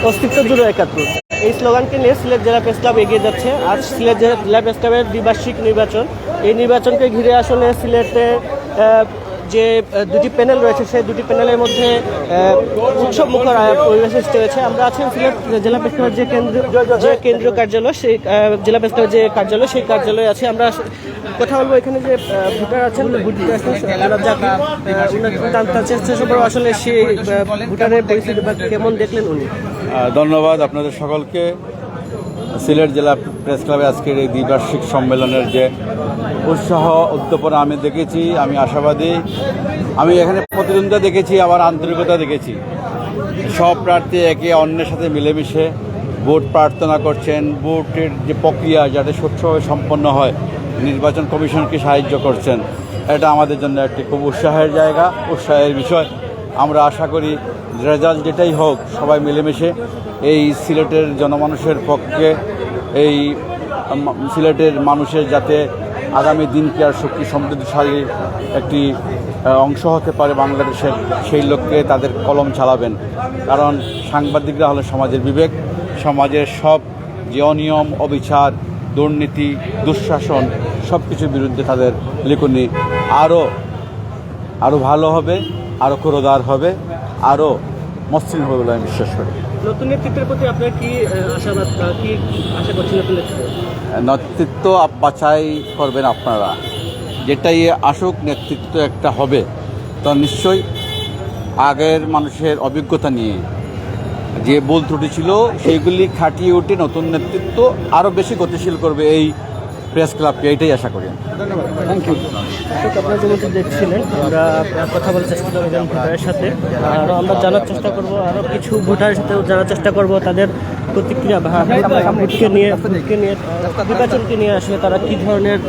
অস্তিত্ব জুড়ে একাত্তর, এই স্লোগানকে নিয়ে সিলেট জেলা প্রেস ক্লাব এগিয়ে যাচ্ছে। আজ সিলেট জেলা প্রেস ক্লাবের দ্বিবার্ষিক নির্বাচন। এই নির্বাচনকে ঘিরে আসলে সিলেটে যে দুটি প্যানেল রয়েছে, সেই দুটি প্যানেলের মধ্যে উৎসব মুখর পরিবেশ সৃষ্টি হয়েছে। আমরা আছি সিলেট জেলা প্রেস ক্লাবের যে কেন্দ্রীয় কার্যালয়, সেই জেলা প্রেস ক্লাবের যে কার্যালয়, সেই কার্যালয়ে আছে। আমরা কথা বলবো এখানে যে ভোটার আছেন, আসলে সেই ভোটারের পরিস্থিতি কেমন দেখলেন উনি? ধন্যবাদ আপনাদের সকলকে। সিলেট জেলা প্রেস ক্লাবে আজকের এই দ্বিবার্ষিক সম্মেলনের যে উৎসাহ উদ্দীপনা আমি দেখেছি, আমি আশাবাদী। আমি এখানে প্রতিদ্বন্দ্বিতা দেখেছি, আবার আন্তরিকতা দেখেছি। সব প্রার্থী একে অন্যের সাথে মিলেমিশে ভোট প্রার্থনা করছেন। ভোটের যে প্রক্রিয়া যাতে স্বচ্ছভাবে সম্পন্ন হয়, নির্বাচন কমিশনকে সাহায্য করছেন। এটা আমাদের জন্য একটি খুব উৎসাহের জায়গা, উৎসাহের বিষয়। আমরা আশা করি রেজাল্ট যেটাই হোক, সবাই মিলেমিশে এই সিলেটের জনমানুষের পক্ষে, এই সিলেটের মানুষের যাতে আগামী দিনকে আর শক্তি সমৃদ্ধশালী একটি অংশ হতে পারে বাংলাদেশের, সেই লক্ষ্যে তাদের কলম চালাবেন। কারণ সাংবাদিকরা হলো সমাজের বিবেক। সমাজের সব যে অনিয়ম, অবিচার, দুর্নীতি, দুঃশাসন সব কিছুর বিরুদ্ধে তাদের লেখনী আরও ভালো হবে, আরও খোরদার হবে, আরও মসৃণ হবে বলে আমি বিশ্বাস করি। নতুন নেতৃত্বের প্রতি আপনার কি আশাবাদ, কি আশা করছেন? নেতৃত্ব বাছাই করবেন আপনারা, যেটাই আসুক নেতৃত্ব একটা হবে, তো নিশ্চয়ই আগের মানুষের অভিজ্ঞতা নিয়ে যে ভুল ত্রুটি ছিল সেইগুলি খাটিয়ে উঠে নতুন নেতৃত্ব আরও বেশি গতিশীল করবে এই প্রেস ক্লাবকে, এটাই আশা করি। ধন্যবাদ, থ্যাংক ইউ। আপনারা যেমন দেখছিলেন, আমরা কথা বলার চেষ্টা করব ভোটারের সাথে, আরও আমরা জানার চেষ্টা করব, আরও কিছু ভোটারের সাথেও জানার চেষ্টা করব তাদের প্রতিক্রিয়া ভোটকে নিয়ে নির্বাচনকে নিয়ে আসলে তারা কী ধরনের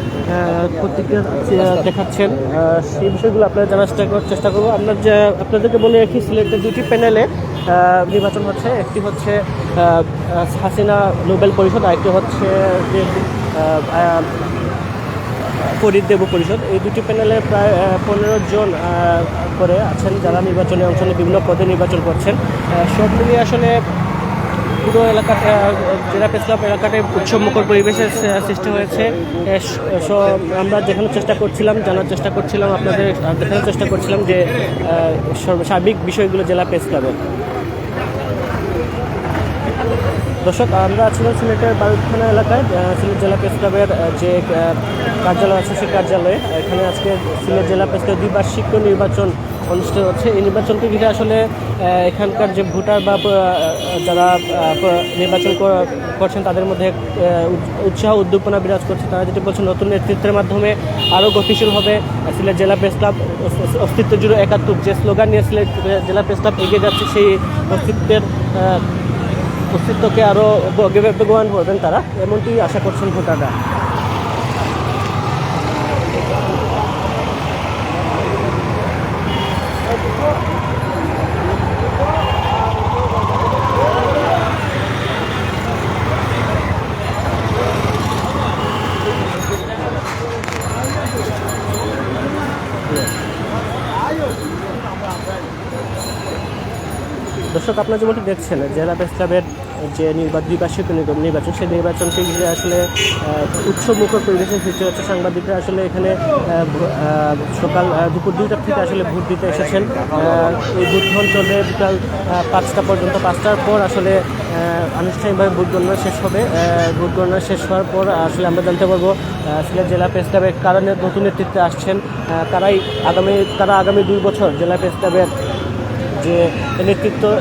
প্রতিক্রিয়া দেখাচ্ছেন, সেই বিষয়গুলো আপনারা জানার চেষ্টা করবো। আপনাদেরকে বলে রাখি, সিলেটের দুটি প্যানেলে নির্বাচন হচ্ছে। একটি হচ্ছে হাসিনা নোবেল পরিষদ, আরেকটি হচ্ছে যে ফরিদ দেব পরিষদ। এই দুটি প্যানেলে প্রায় 15 জন করে আছেন যারা নির্বাচনে অংশ নিয়ে বিভিন্ন পদে নির্বাচন করছেন। সব মিলিয়ে আসলে পুরো এলাকাতে, জেলা প্রেস ক্লাব এলাকাতে উৎসবমুখর পরিবেশের সৃষ্টি হয়েছে। আমরা জানার চেষ্টা করছিলাম আপনাদের দেখানোর চেষ্টা করছিলাম যে সার্বিক বিষয়গুলো জেলা প্রেস ক্লাবের। দর্শক, আমরা আছিলাম সিলেটের বারুইখানা এলাকায়, সিলেট জেলা প্রেস ক্লাবের যে কার্যালয় আছে সেই কার্যালয়ে। এখানে আজকে সিলেট জেলা প্রেস ক্লাবের দ্বিবার্ষিক নির্বাচন অনুষ্ঠিত হচ্ছে। এই নির্বাচনকে ঘিরে আসলে এখানকার যে ভোটার বা যারা নির্বাচন করছেন তাদের মধ্যে উৎসাহ উদ্দীপনা বিরাজ করছে। তারা যেটি বলছেন, নতুন নেতৃত্বের মাধ্যমে আরও গতিশীল হবে সিলেট জেলা প্রেস ক্লাব। অস্তিত্ব জুড়ে একাত্তর যে স্লোগান নিয়ে সিলেট জেলা প্রেস ক্লাব এগিয়ে যাচ্ছে, সেই অস্তিত্বকে আরও বেগবান করবেন তারা, এমনটি আশা করছেন ভোটাররা। দর্শক, আপনারা যেমনটি দেখছেন, জেলা প্রেস ক্লাবের যে দ্বিবার্ষিক নির্বাচন, সেই নির্বাচনকে ঘিরে আসলে উৎসবমুখর পরিবেশের সৃষ্টি হচ্ছে। সাংবাদিকরা আসলে এখানে দুপুর 2টা থেকে আসলে ভোট দিতে এসেছেন। এই ভোট গ্রহণ চলবে বিকাল 5টা পর্যন্ত। 5টার পর আসলে আনুষ্ঠানিকভাবে ভোট গণনা শেষ হবে। ভোট গণনা শেষ হওয়ার পর আসলে আমরা জানতে পারবো সিলেট জেলা প্রেস ক্লাবের কারা নতুন নেতৃত্বে আসছেন, তারা আগামী 2 বছর জেলা প্রেস ক্লাবের যে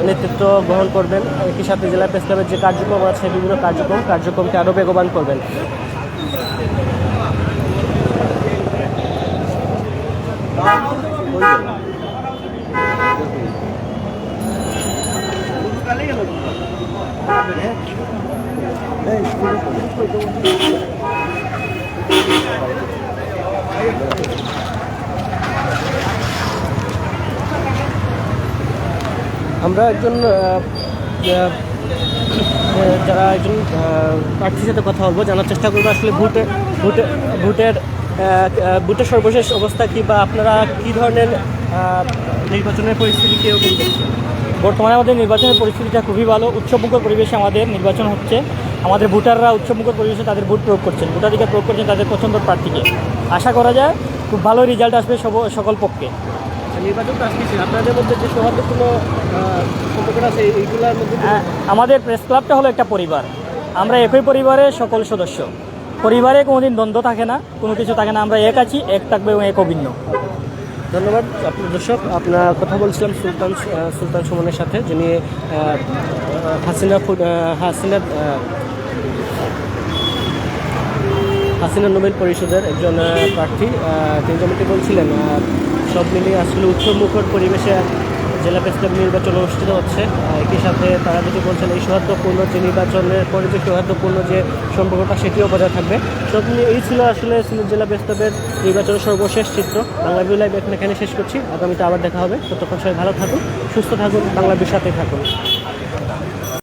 নেতৃত্ব গ্রহণ করবেন। একই সাথে জেলা প্রেস ক্লাবের যে কার্যক্রম আছে, বিভিন্ন কার্যক্রমকে আরও বেগবান করবেন। আমরা একজন প্রার্থীর সাথে কথা বলবো, জানার চেষ্টা করবো আসলে ভোটের সর্বশেষ অবস্থা কি, বা আপনারা কী ধরনের নির্বাচনের পরিস্থিতি কীরকম দেখছেন? বর্তমানে আমাদের নির্বাচনের পরিস্থিতিটা খুবই ভালো, উৎসবমুখর পরিবেশে আমাদের নির্বাচন হচ্ছে। আমাদের ভোটাররা উৎসবমুখর পরিবেশে তাদের ভোট প্রয়োগ করছেন, ভোটাধিকার প্রয়োগ করছেন তাদের পছন্দের প্রার্থীকে। আশা করা যায় খুব ভালো রেজাল্ট আসবে সকল পক্ষে। নির্বাচন তো আসছে, আপনাদের মধ্যে যে সৌহার্দ্যপূর্ণ সম্পর্কটা আছে এইগুলোর মধ্যে আমাদের প্রেস ক্লাবটা হলো একটা পরিবার, আমরা একই পরিবারের সকল সদস্য। পরিবারে কোনোদিন দ্বন্দ্ব থাকে না, কোনো কিছু থাকে না, আমরা এক আছি, এক থাকবে এবং এক অভিন্ন। ধন্যবাদ আপনার দর্শক। আপনার কথা বলছিলাম সুলতান সুমনের সাথে, যিনি হাসিনা নোবেল পরিষদের একজন প্রার্থী। তিনি যেমনটি বলছিলেন, সব মিলিয়ে আসলে উৎসবমুখর পরিবেশে জেলা প্রেস ক্লাব নির্বাচন অনুষ্ঠিত হচ্ছে। একই সাথে তারা যেটি বলছেন, এই সৌহার্দ্যপূর্ণ যে নির্বাচনের পরে যে সৌহার্দ্যপূর্ণ যে সম্পর্কটা সেটিও বজায় থাকবে। সব মিলিয়ে এই ছিল আসলে সিলেট জেলা প্রেস ক্লাবের নির্বাচনের সর্বশেষ চিত্র। বাংলা ভিউ লাইভ এখানে শেষ করছি। আগামীতে আবার দেখা হবে। ততক্ষণ সবাই ভালো থাকুন, সুস্থ থাকুন, বাংলা ভিউর সাথে থাকুন।